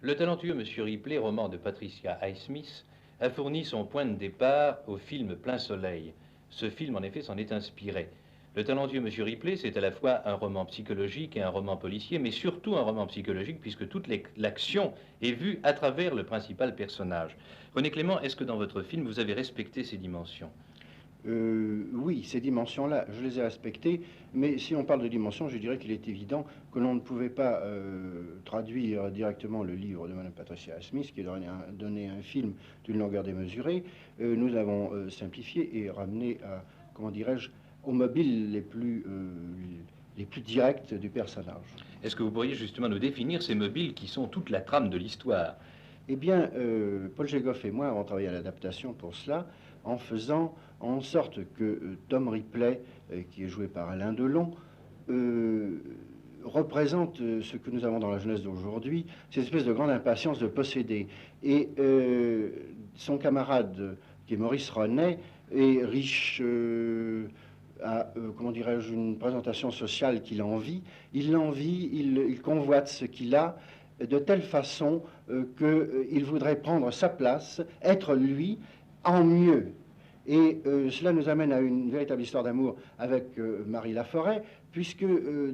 Le talentueux Monsieur Ripley, roman de Patricia Highsmith, a fourni son point de départ au film Plein Soleil. Ce film, en effet, s'en est inspiré. Le talentueux Monsieur Ripley, c'est à la fois un roman psychologique et un roman policier, mais surtout un roman psychologique, puisque toute l'action est vue à travers le principal personnage. René Clément, est-ce que dans votre film, vous avez respecté ces dimensions? Oui, ces dimensions-là, je les ai respectées, mais si on parle de dimensions, je dirais qu'il est évident que l'on ne pouvait pas traduire directement le livre de Mme Patricia Smith, qui donnait un film d'une longueur démesurée. Nous avons simplifié et ramené à, comment dirais-je, aux mobiles les plus directs du personnage. Est-ce que vous pourriez justement nous définir ces mobiles qui sont toute la trame de l'histoire? Eh bien, Paul Gégoff et moi avons travaillé à l'adaptation pour cela, en faisant en sorte que Tom Ripley, qui est joué par Alain Delon, représente ce que nous avons dans la jeunesse d'aujourd'hui, cette espèce de grande impatience de posséder. Et son camarade, qui est Maurice Renet, est riche, a, comment dirais-je, une présentation sociale qu'il envie. Il l'envie, il convoite ce qu'il a, de telle façon qu'il voudrait prendre sa place, être lui, en mieux. Et cela nous amène à une véritable histoire d'amour avec Marie Laforêt, puisque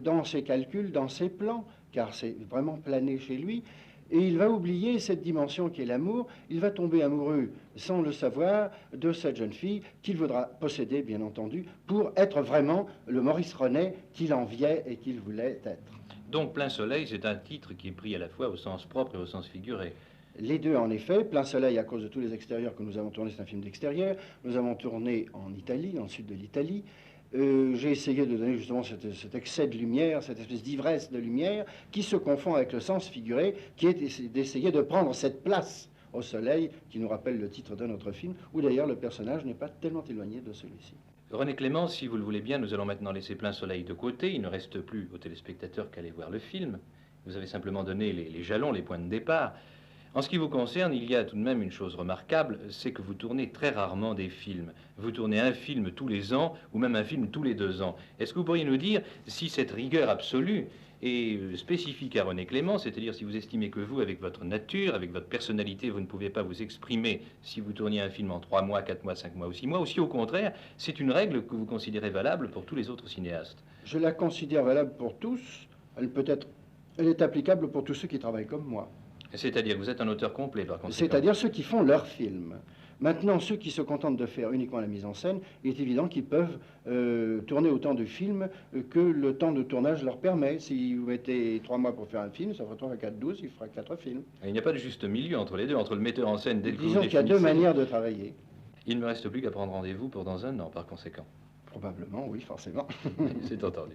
dans ses calculs, dans ses plans, car c'est vraiment plané chez lui, et il va oublier cette dimension qui est l'amour, il va tomber amoureux, sans le savoir, de cette jeune fille qu'il voudra posséder, bien entendu, pour être vraiment le Maurice Renet qu'il enviait et qu'il voulait être. Donc Plein Soleil, c'est un titre qui est pris à la fois au sens propre et au sens figuré. Les deux, en effet. Plein Soleil, à cause de tous les extérieurs que nous avons tournés, c'est un film d'extérieur. Nous avons tourné en Italie, dans le sud de l'Italie. J'ai essayé de donner justement cet excès de lumière, cette espèce d'ivresse de lumière, qui se confond avec le sens figuré, qui est d'essayer de prendre cette place au soleil, qui nous rappelle le titre de notre film, où d'ailleurs le personnage n'est pas tellement éloigné de celui-ci. René Clément, si vous le voulez bien, nous allons maintenant laisser Plein Soleil de côté. Il ne reste plus aux téléspectateurs qu'à aller voir le film. Vous avez simplement donné les jalons, les points de départ. En ce qui vous concerne, il y a tout de même une chose remarquable, c'est que vous tournez très rarement des films. Vous tournez un film tous les ans, ou même un film tous les 2 ans. Est-ce que vous pourriez nous dire si cette rigueur absolue est spécifique à René Clément, c'est-à-dire si vous estimez que vous, avec votre nature, avec votre personnalité, vous ne pouvez pas vous exprimer si vous tourniez un film en 3 mois, 4 mois, 5 mois ou 6 mois, ou si au contraire, c'est une règle que vous considérez valable pour tous les autres cinéastes? Je la considère valable pour tous. Elle est applicable pour tous ceux qui travaillent comme moi. C'est-à-dire que vous êtes un auteur complet, par conséquent. C'est-à-dire ceux qui font leur film. Maintenant, ceux qui se contentent de faire uniquement la mise en scène, il est évident qu'ils peuvent tourner autant de films que le temps de tournage leur permet. Si vous mettez 3 mois pour faire un film, ça fera 3 à 4, 12, il fera 4 films. Il n'y a pas de juste milieu entre les deux, entre le metteur en scène dès le coup. Disons qu'il y a 2 manières de travailler. Il ne me reste plus qu'à prendre rendez-vous pour dans 1 an, par conséquent. Probablement, oui, forcément. C'est entendu.